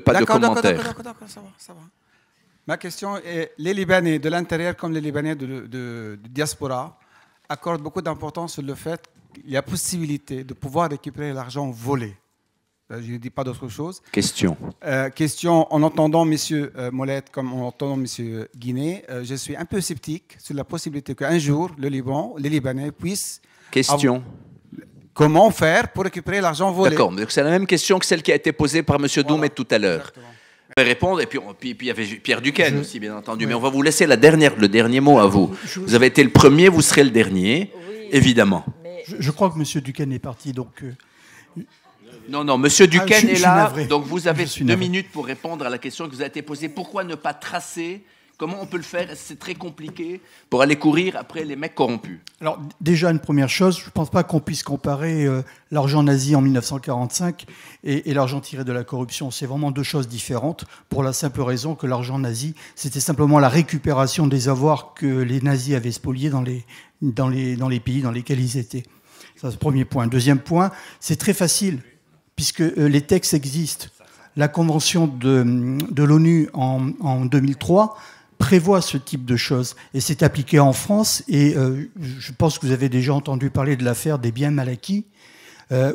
Pas de commentaire. D'accord, ça va, ça va. Ma question est, les Libanais de l'intérieur comme les Libanais de diaspora accordent beaucoup d'importance sur le fait qu'il y a possibilité de pouvoir récupérer l'argent volé. Je ne dis pas d'autre chose. Question. Question, en entendant M. Molette comme en entendant M. Guinet, je suis un peu sceptique sur la possibilité qu'un jour, le Liban, les Libanais puissent... Question. Comment faire pour récupérer l'argent volé? D'accord, c'est la même question que celle qui a été posée par M. Doumet tout à l'heure. Exactement. Vous pouvez répondre, et puis il y avait Pierre Duquesne aussi, bien entendu. Oui. Mais on va vous laisser le dernier mot à vous. Vous avez été le premier, vous serez le dernier, oui, évidemment. Mais... Je crois que M. Duquesne est parti, donc... Non, M. Duquesne est là, donc vous avez 2 minutes pour répondre à la question qui vous a été posée. Pourquoi ne pas tracer? Comment on peut le faire? C'est très compliqué pour aller courir après les mecs corrompus. Alors déjà, une première chose, je ne pense pas qu'on puisse comparer l'argent nazi en 1945 et l'argent tiré de la corruption. C'est vraiment 2 choses différentes pour la simple raison que l'argent nazi, c'était simplement la récupération des avoirs que les nazis avaient spoliés dans les pays dans lesquels ils étaient. Ça, c'est le premier point. Deuxième point, c'est très facile, puisque les textes existent. La convention de l'ONU en 2003 prévoit ce type de choses. Et c'est appliqué en France. Et je pense que vous avez déjà entendu parler de l'affaire des biens mal acquis,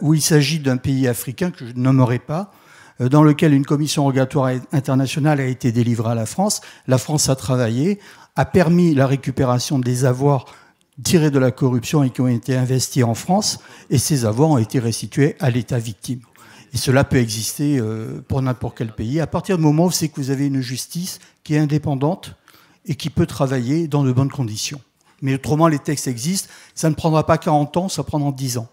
où il s'agit d'un pays africain que je ne nommerai pas, dans lequel une commission rogatoire internationale a été délivrée à la France. La France a travaillé, a permis la récupération des avoirs tirés de la corruption et qui ont été investis en France. Et ces avoirs ont été restitués à l'État victime. Et cela peut exister pour n'importe quel pays. À partir du moment où c'est que vous avez une justice qui est indépendante et qui peut travailler dans de bonnes conditions. Mais autrement, les textes existent. Ça ne prendra pas 40 ans, ça prendra 10 ans.